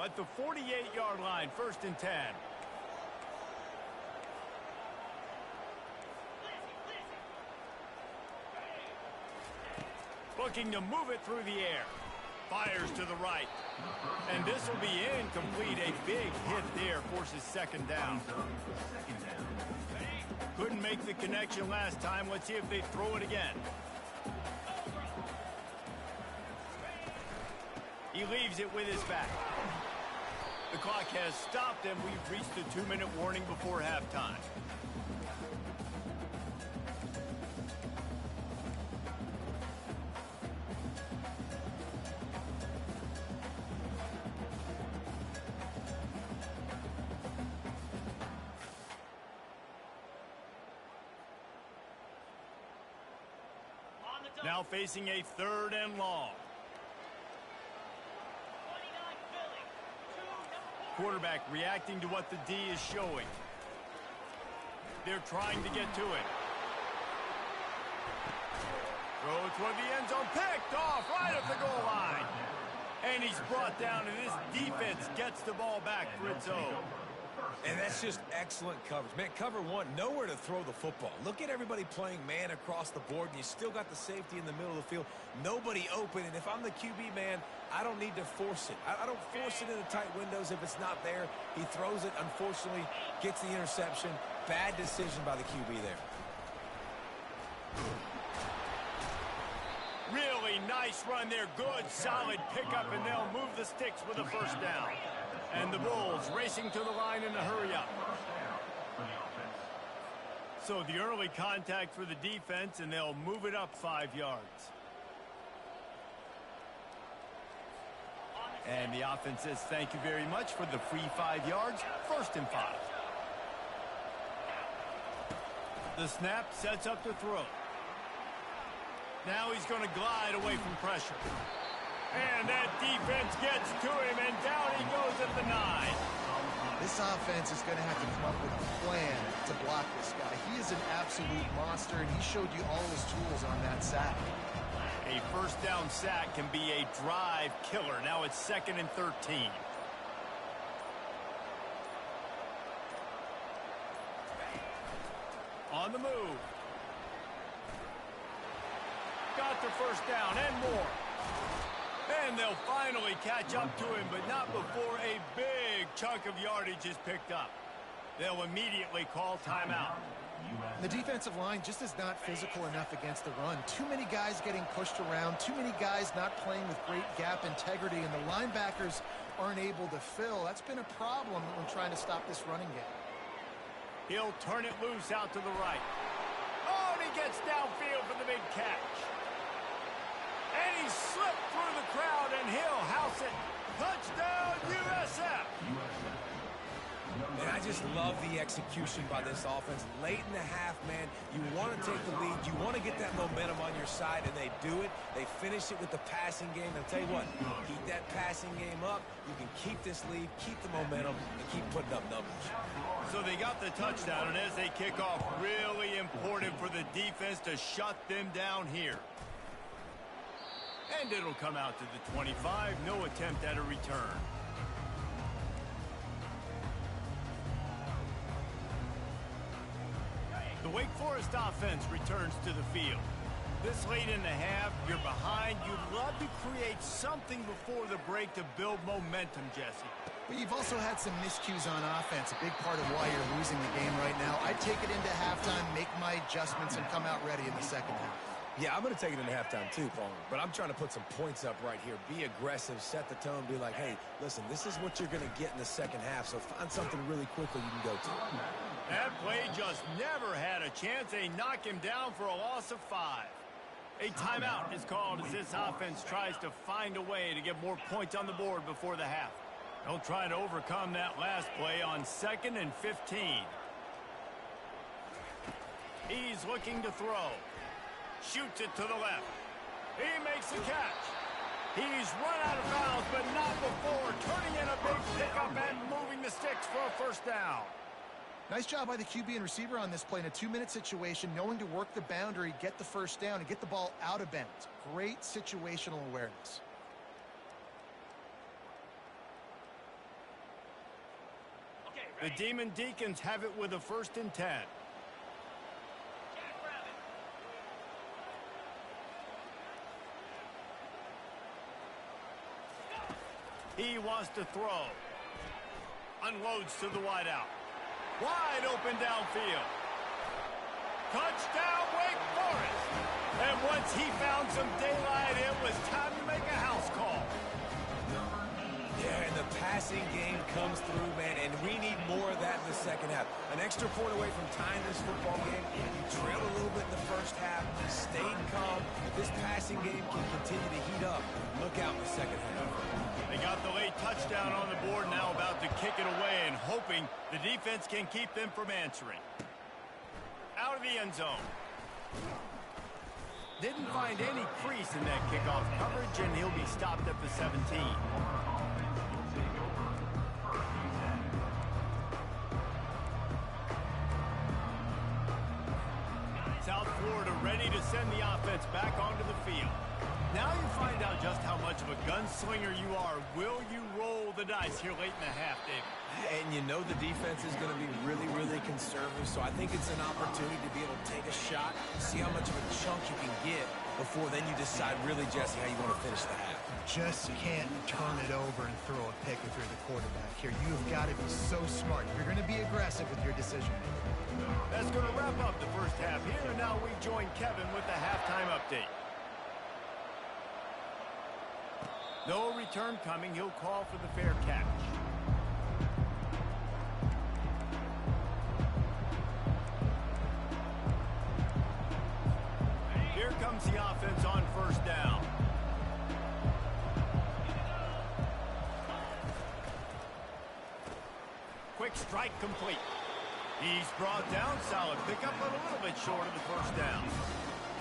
at the 48-yard line, 1st and 10. Looking to move it through the air. Fires to the right. And this will be incomplete. A big hit there forces 2nd down. Couldn't make the connection last time. Let's see if they throw it again. He leaves it with his back. The clock has stopped, and we've reached the 2-minute warning before halftime. Now facing a 3rd and long. Quarterback reacting to what the D is showing. They're trying to get to it. Throw toward the end zone, picked off right at the goal line. And he's brought down, and this defense gets the ball back for its own. And that's just excellent coverage. Man, cover one, nowhere to throw the football. Look at everybody playing man across the board, and you still got the safety in the middle of the field. Nobody open, and if I'm the QB, man, I don't need to force it. I don't force it into tight windows if it's not there. He throws it, unfortunately, gets the interception. Bad decision by the QB there. Really nice run there. Good, solid pickup, and they'll move the sticks with a 1st down. And the Bulls racing to the line in a hurry-up. So the early contact for the defense, and they'll move it up 5 yards. And the offense says thank you very much for the free 5 yards, 1st and 5. The snap sets up the throw. Now he's going to glide away from pressure. And that defense gets to him, and down he goes at the 9. This offense is going to have to come up with a plan to block this guy. He is an absolute monster, and he showed you all his tools on that sack. A 1st down sack can be a drive killer. Now it's 2nd and 13. On the move. Got the 1st down and more. And they'll finally catch up to him, but not before a big chunk of yardage is picked up. They'll immediately call timeout. The defensive line just is not physical enough against the run. Too many guys getting pushed around, too many guys not playing with great gap integrity, and the linebackers aren't able to fill. That's been a problem when trying to stop this running game. He'll turn it loose out to the right. Oh, and he gets downfield for the big catch. And he slipped through the crowd, and he'll house it. Touchdown, USF! And I just love the execution by this offense. Late in the half, man, you want to take the lead. You want to get that momentum on your side, and they do it. They finish it with the passing game. I'll tell you what, keep that passing game up. You can keep this lead, keep the momentum, and keep putting up numbers. So they got the touchdown, and as they kick off, really important for the defense to shut them down here. And it'll come out to the 25. No attempt at a return. The Wake Forest offense returns to the field. This late in the half, you're behind. You'd love to create something before the break to build momentum, Jesse. But you've also had some miscues on offense, a big part of why you're losing the game right now. I'd take it into halftime, make my adjustments, and come out ready in the 2nd half. Yeah, I'm going to take it into halftime too, Paul. But I'm trying to put some points up right here. Be aggressive, set the tone, be like, hey, listen, this is what you're going to get in the 2nd half, so find something really quickly you can go to. That play just never had a chance. They knock him down for a loss of 5. A timeout is called as this offense tries to find a way to get more points on the board before the half. They'll try to overcome that last play on 2nd and 15. He's looking to throw. Shoots it to the left. He makes the catch. He's run out of bounds, but not before turning in a big pickup and moving the sticks for a 1st down. Nice job by the QB and receiver on this play in a 2-minute situation, knowing to work the boundary, get the 1st down, and get the ball out of bounds. Great situational awareness. The Demon Deacons have it with a 1st and 10. He wants to throw. Unloads to the wideout. Wide open downfield. Touchdown, Wake Forest. And once he found some daylight, it was time to make a house call. Yeah, and the passing game comes through, man, and we need more of that in the second half. An extra point away from tying this football game. You trail a little bit in the first half, stayed calm. If this passing game can continue to heat up, look out in the second half. They got the late touchdown on the board, now about to kick it away and hoping the defense can keep them from answering. Out of the end zone. Didn't find any crease in that kickoff coverage, and he'll be stopped at the 17. South Florida ready to send the offense back onto the field. Now you find out just how much of a gunslinger you are. Will you roll the dice here late in the half, David? And you know the defense is going to be really, really conservative, so I think it's an opportunity to be able to take a shot, see how much of a chunk you can get before then you decide really, Jesse, how you want to finish the half. Just can't turn it over and throw a pick if you're the quarterback here. You've got to be so smart. You're going to be aggressive with your decision making. That's going to wrap up the first half here, and now we join Kevin with the halftime update. No return coming. He'll call for the fair catch. Here comes the offense on 1st down. Quick strike complete. He's brought down. Solid pickup, but a little bit short of the 1st down.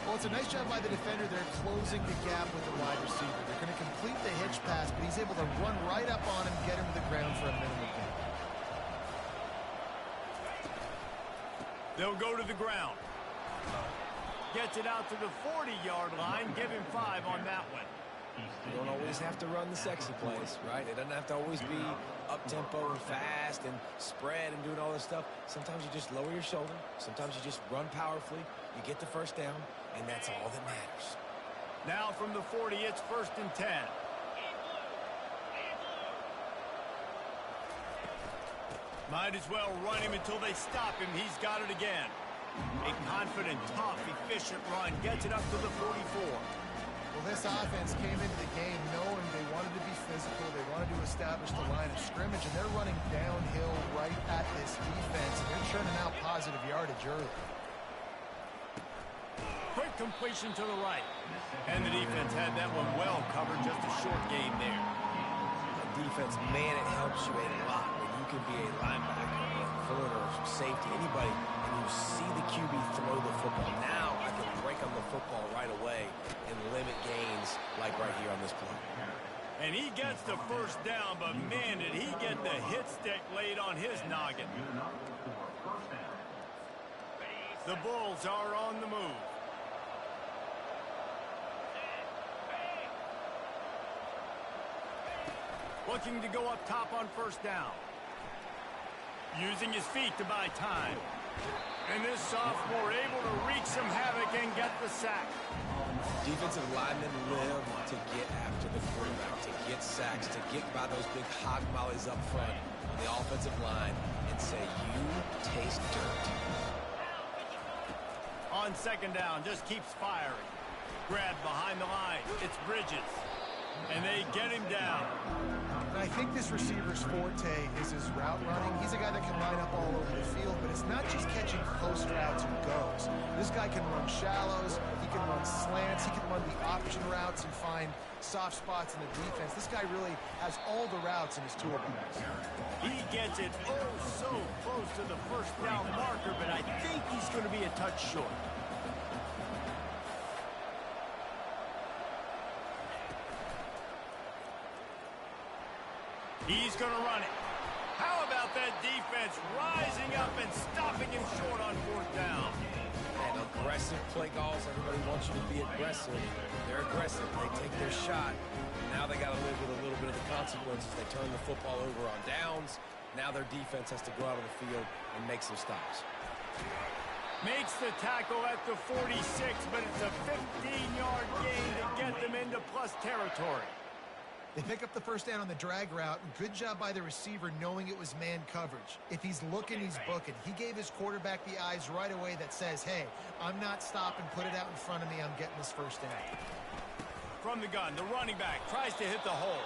Well, it's a nice job by the defender. They're closing the gap with the wide receiver. They're going to complete the hitch pass, but he's able to run right up on him, get him to the ground for a minimal gain. They'll go to the ground. Gets it out to the 40-yard line. Give him 5 on that one. You don't always have to run the sexy plays, right? It doesn't have to always be up-tempo and fast and spread and doing all this stuff. Sometimes you just lower your shoulder. Sometimes you just run powerfully. You get the 1st down, and that's all that matters. Now from the 40, it's 1st and 10. Might as well run him until they stop him. He's got it again. A confident, tough, efficient run. Gets it up to the 44. Well, this offense came into the game knowing they wanted to be physical. They wanted to establish the line of scrimmage, and they're running downhill right at this defense, and they're churning out positive yardage early. Quick completion to the right. And the defense had that one well covered. Just a short gain there. The defense, man, it helps you a lot when you can be a linebacker, a corner, safety, anybody, and you see the QB throw the football. Now I can break on the football right away and limit gains like right here on this play. And he gets the 1st down, but man, did he get the hit stick laid on his noggin. The Bulls are on the move. Looking to go up top on 1st down. Using his feet to buy time. And this sophomore able to wreak some havoc and get the sack. Defensive linemen live to get after the quarterback, to get sacks, to get by those big hog mollies up front on the offensive line and say, you taste dirt. On 2nd down, just keeps firing. Grab behind the line. It's Bridges. And they get him down. And I think this receiver's forte is his route running. He's a guy that can line up all over the field, but it's not just catching close routes and goes. This guy can run shallows, he can run slants, he can run the option routes and find soft spots in the defense. This guy really has all the routes in his toolbox. He gets it so close to the 1st down marker, but I think he's going to be a touch short. He's going to run it. How about that defense rising up and stopping him short on 4th down? And aggressive play calls. Everybody wants you to be aggressive. They're aggressive. They take their shot. Now they got to live with a little bit of the consequences. They turn the football over on downs. Now their defense has to go out on the field and make some stops. Makes the tackle at the 46, but it's a 15-yard gain to get them into plus territory. They pick up the first down on the drag route. Good job by the receiver knowing it was man coverage. If he's looking, he's booking. He gave his quarterback the eyes right away that says, hey, I'm not stopping. Put it out in front of me. I'm getting this first down. From the gun, the running back tries to hit the hole.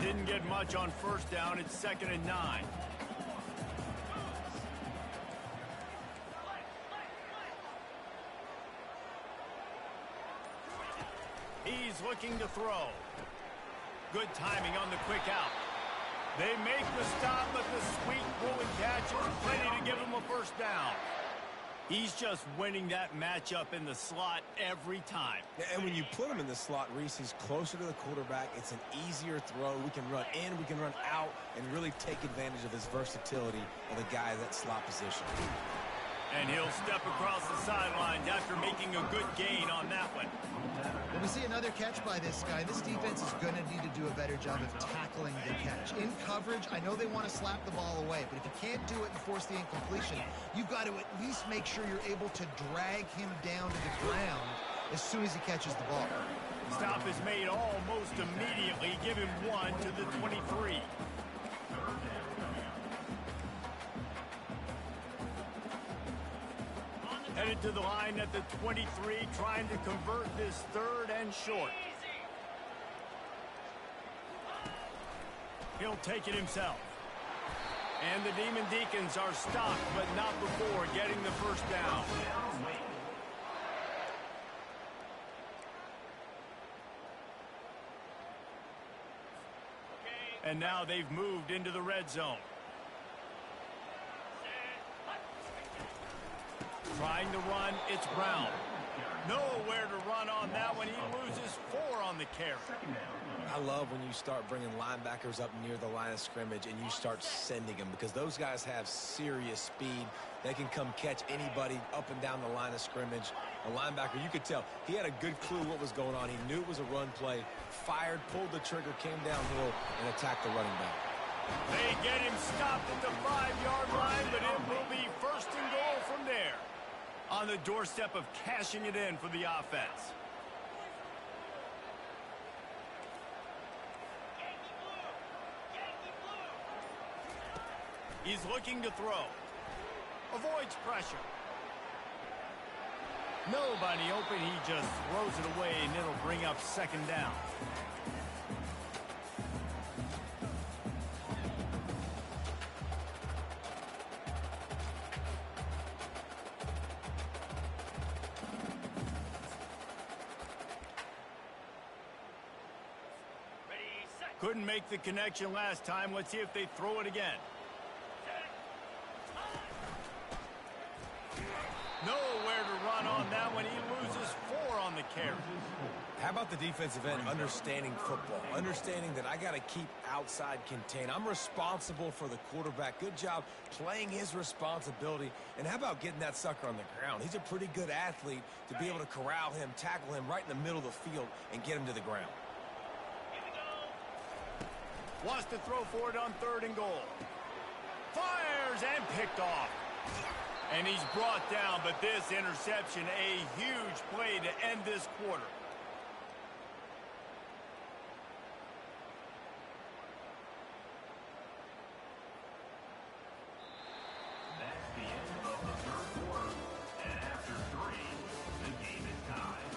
Didn't get much on first down. It's 2nd and 9. He's looking to throw. Good timing on the quick out. They make the stop, but the sweet pull and catch is plenty to give him a first down. He's just winning that matchup in the slot every time. And when you put him in the slot, Reese, he's closer to the quarterback. It's an easier throw. We can run in, we can run out, and really take advantage of his versatility of the guy in that slot position. And he'll step across the sidelines after making a good gain on that one. When we see another catch by this guy, this defense is going to need to do a better job of tackling the catch. In coverage, I know they want to slap the ball away, but if you can't do it and force the incompletion, you've got to at least make sure you're able to drag him down to the ground as soon as he catches the ball. Stop is made almost immediately. Give him 1 to the 23. Headed to the line at the 23, trying to convert this 3rd and short. He'll take it himself. And the Demon Deacons are stopped, but not before getting the first down. And now they've moved into the red zone. Trying to run, it's Brown. Nowhere to run on that one. He loses 4 on the carry. I love when you start bringing linebackers up near the line of scrimmage and you start sending them, because those guys have serious speed. They can come catch anybody up and down the line of scrimmage. A linebacker, you could tell, he had a good clue what was going on. He knew it was a run play, fired, pulled the trigger, came downhill, and attacked the running back. They get him stopped at the 5-yard line, but it will be 1st and goal from there. On the doorstep of cashing it in for the offense. He's looking to throw. Avoids pressure. Nobody open. He just throws it away, and it'll bring up 2nd down. Couldn't make the connection last time. Let's see if they throw it again. Nowhere to run on that one. He loses 4 on the carry. How about the defensive end understanding football, understanding that I got to keep outside contain. I'm responsible for the quarterback. Good job playing his responsibility. And how about getting that sucker on the ground? He's a pretty good athlete to be able to corral him, tackle him right in the middle of the field, and get him to the ground. Wants to throw for it on 3rd and goal. Fires and picked off. And he's brought down, but this interception, a huge play to end this quarter. That's the end of the 3rd quarter. And after 3, the game is tied.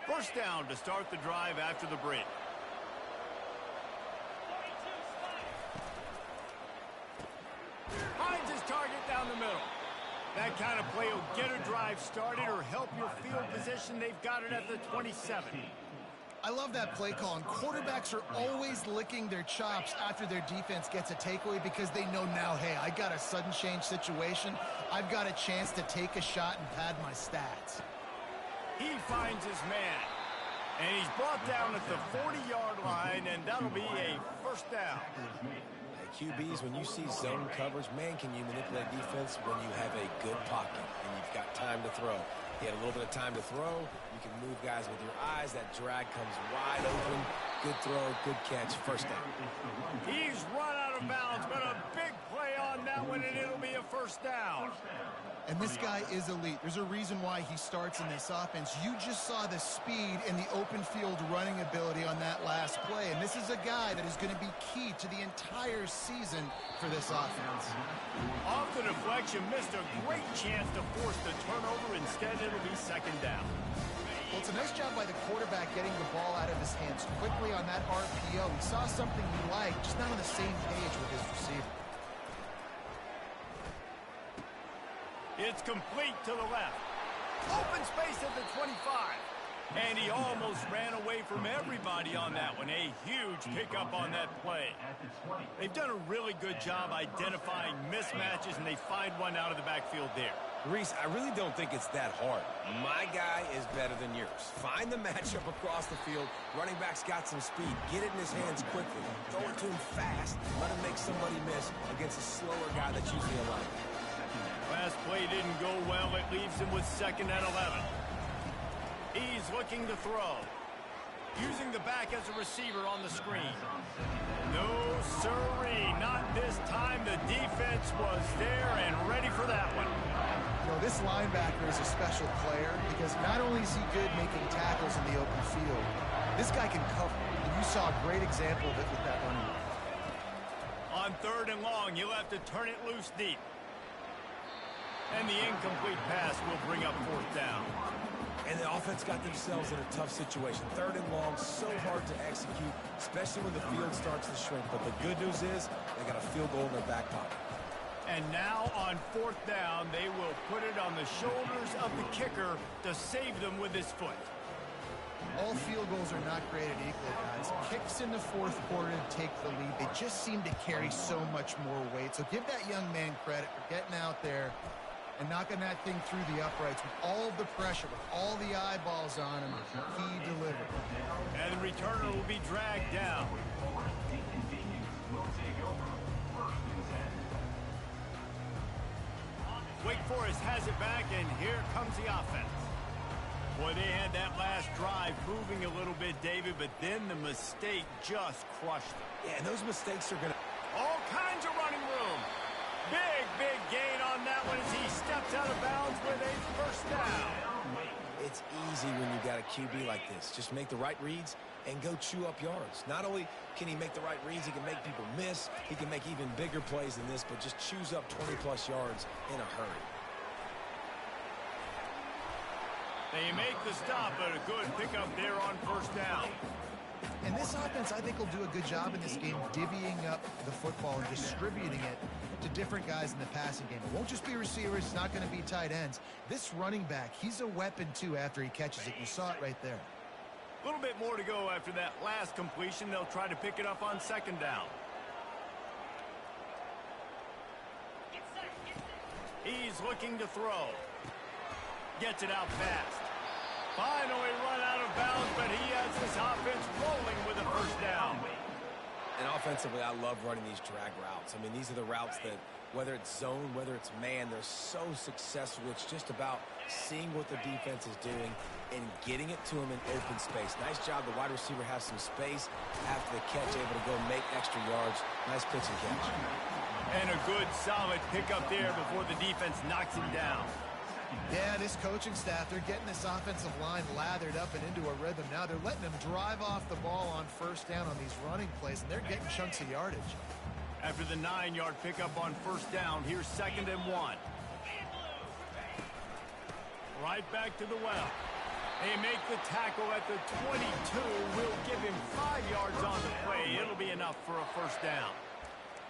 First down to start the drive after the break. Finds his target down the middle. That kind of play will get a drive started or help your field position. They've got it at the 27. I love that play call, and quarterbacks are always licking their chops after their defense gets a takeaway because they know now, hey, I got a sudden change situation. I've got a chance to take a shot and pad my stats. He finds his man, and he's brought down at the 40-yard line, and that'll be a first down. QBs, when you see zone coverage, man, can you manipulate defense when you have a good pocket and you've got time to throw. He had a little bit of time to throw. You can move guys with your eyes. That drag comes wide open. Good throw, good catch, first down. He's run out of bounds, but a big play on that one, and it'll be a first down. And this guy is elite. There's a reason why he starts in this offense. You just saw the speed and the open field running ability on that last play. And this is a guy that is going to be key to the entire season for this offense. Off the deflection, missed a great chance to force the turnover. Instead, it'll be second down. Well, it's a nice job by the quarterback getting the ball out of his hands quickly on that RPO. He saw something he liked, just not on the same page with his receiver. It's complete to the left. Open space at the 25. And he almost ran away from everybody on that one. A huge pickup on that play. They've done a really good job identifying mismatches, and they find one out of the backfield there. Reese, I really don't think it's that hard. My guy is better than yours. Find the matchup across the field. Running back's got some speed. Get it in his hands quickly. Throw it to him fast. Let him make somebody miss against a slower guy that's usually a linebacker. Last play didn't go well. It leaves him with second and 11. He's looking to throw. Using the back as a receiver on the screen. No, sirree. Not this time. The defense was there and ready for that one. You know, this linebacker is a special player because not only is he good making tackles in the open field, this guy can cover. And you saw a great example of it with that running back. On third and long, you'll have to turn it loose deep. And the incomplete pass will bring up fourth down. And the offense got themselves in a tough situation. Third and long, so hard to execute, especially when the field starts to shrink. But the good news is they got a field goal in their back pocket. And now on fourth down, they will put it on the shoulders of the kicker to save them with his foot. All field goals are not created equal, guys. Kicks in the fourth quarter to take the lead. They just seem to carry so much more weight. So give that young man credit for getting out there and knocking that thing through the uprights with all of the pressure, with all the eyeballs on him. He delivered. And the returner will be dragged down. Wake Forest has it back, and here comes the offense. Boy, they had that last drive moving a little bit, David, but then the mistake just crushed them. Yeah, and those mistakes are going to... All kinds of running room. Big gain on that one as he steps out of bounds with a first down. It's easy when you got a QB like this. Just make the right reads and go chew up yards. Not only can he make the right reads, he can make people miss. He can make even bigger plays than this, but just chews up 20-plus yards in a hurry. They make the stop, but a good pickup there on first down. And this offense, I think, will do a good job in this game divvying up the football and distributing it to different guys in the passing game. It won't just be receivers. It's not going to be tight ends. This running back, he's a weapon, too, after he catches it. You saw it right there. A little bit more to go after that last completion. They'll try to pick it up on second down. He's looking to throw. Gets it out fast. Finally run out of bounds, but he has this offense rolling with a first down. And offensively, I love running these drag routes. I mean, these are the routes that, whether it's zone, whether it's man, they're so successful. It's just about seeing what the defense is doing and getting it to them in open space. Nice job. The wide receiver has some space after the catch, able to go make extra yards. Nice pitch and catch. And a good, solid pickup there before the defense knocks him down. Yeah, this coaching staff, they're getting this offensive line lathered up and into a rhythm. Now they're letting them drive off the ball on first down on these running plays, and they're getting chunks of yardage. After the 9-yard pickup on first down, here's second and 1. Right back to the well. They make the tackle at the 22. Will give him 5 yards on the play. It'll be enough for a first down.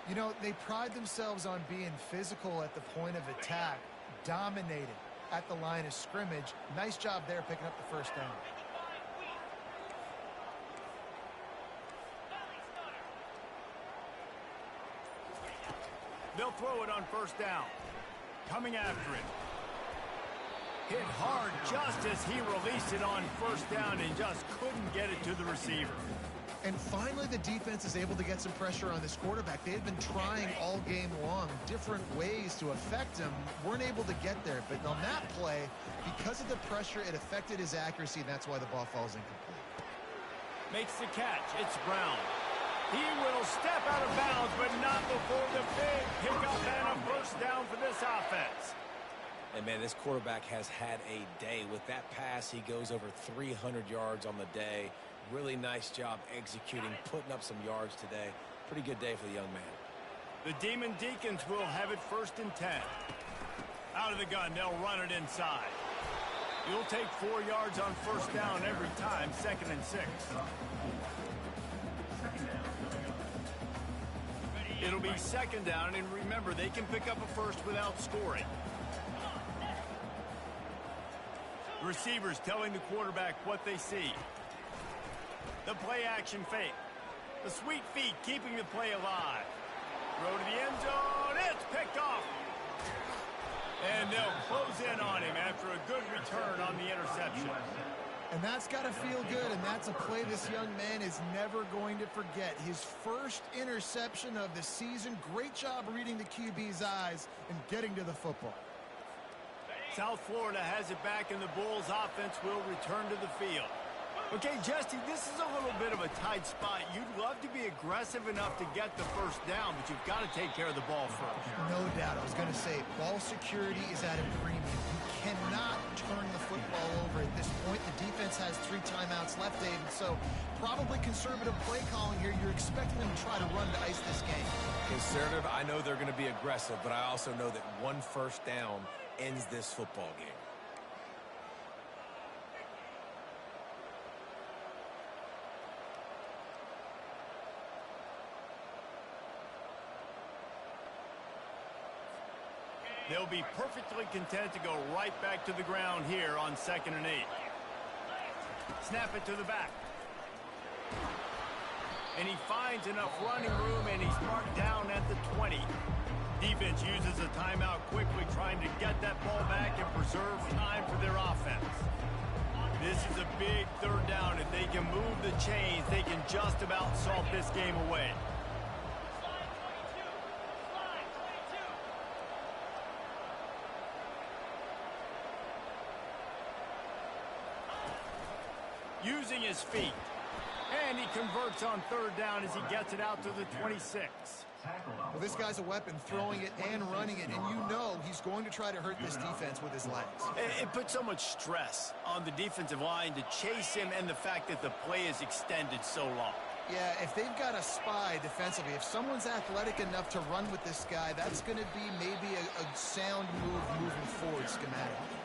You know, they pride themselves on being physical at the point of attack, dominated at the line of scrimmage. Nice job there picking up the first down. They'll throw it on first down. Coming after it. hit hard just as he released it on first down and just couldn't get it to the receiver. And finally, the defense is able to get some pressure on this quarterback. They had been trying all game long different ways to affect him. Weren't able to get there. But on that play, because of the pressure, it affected his accuracy, and that's why the ball falls incomplete. Makes the catch. It's Brown. He will step out of bounds, but not before the big pickup and a first down for this offense. And, man, this quarterback has had a day. With that pass, he goes over 300 yards on the day. Really nice job executing, putting up some yards today. Pretty good day for the young man. The Demon Deacons will have it 1st and 10. Out of the gun, they'll run it inside. You'll take 4 yards on first down every time, 2nd and 6. It'll be 2nd down, and remember, they can pick up a first without scoring. Receivers telling the quarterback what they see. The play-action fake. The sweet feet keeping the play alive. Throw to the end zone. It's picked off. And they'll close in on him after a good return on the interception. And that's got to feel good, and that's a play this young man is never going to forget. His first interception of the season. Great job reading the QB's eyes and getting to the football. South Florida has it back, and the Bulls offense will return to the field. Okay, Jesse, this is a little bit of a tight spot. You'd love to be aggressive enough to get the first down, but you've got to take care of the ball first. No doubt. I was going to say, ball security is at a premium. You cannot turn the football over at this point. The defense has 3 timeouts left, David, so probably conservative play calling here. You're expecting them to try to run to ice this game. Conservative, I know they're going to be aggressive, but I also know that 1 first down ends this football game. They'll be perfectly content to go right back to the ground here on 2nd and 8. Snap it to the back. And he finds enough running room, and he's marked down at the 20. Defense uses a timeout quickly, trying to get that ball back and preserve time for their offense. This is a big 3rd down. If they can move the chains, they can just about salt this game away. Using his feet. And he converts on 3rd down as he gets it out to the 26. Well, this guy's a weapon, throwing it and running it, and you know he's going to try to hurt this defense with his legs. It puts so much stress on the defensive line to chase him, and the fact that the play is extended so long. Yeah, if they've got a spy defensively, if someone's athletic enough to run with this guy, that's going to be maybe a sound move moving forward schematically.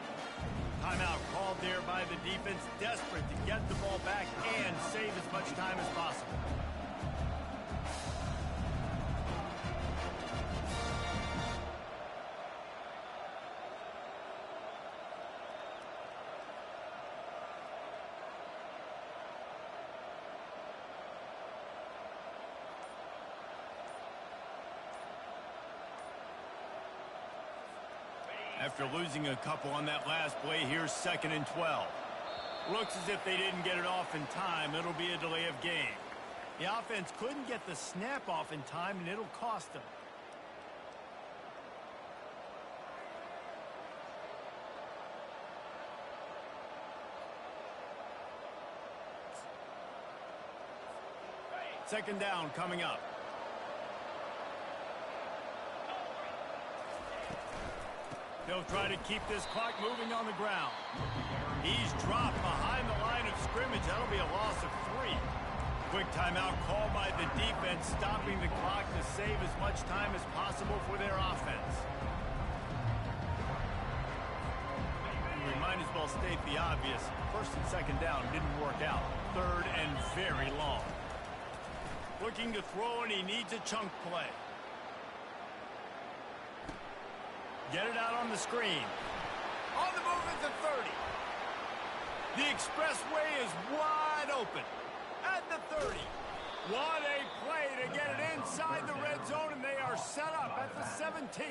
Timeout called there by the defense, desperate to get the ball back and save as much time as possible. After losing a couple on that last play, here's 2nd and 12. Looks as if they didn't get it off in time. It'll be a delay of game. The offense couldn't get the snap off in time, and it'll cost them. Second down coming up. They'll try to keep this clock moving on the ground. He's dropped behind the line of scrimmage. That'll be a loss of 3. Quick timeout called by the defense, stopping the clock to save as much time as possible for their offense. We might as well state the obvious. 1st and 2nd down didn't work out. 3rd and very long. Looking to throw, and he needs a chunk play. Get it out on the screen. On the move at the 30. The expressway is wide open. At the 30. What a play to get it inside the red zone, and they are set up at the 17.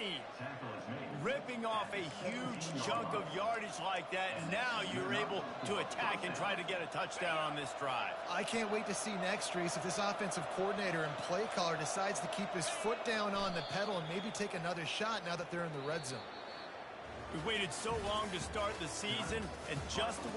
Ripping off a huge chunk of yardage like that, and now you're able to attack and try to get a touchdown on this drive. I can't wait to see next, Reese, if this offensive coordinator and play caller decides to keep his foot down on the pedal and maybe take another shot now that they're in the red zone. We waited so long to start the season, and just the way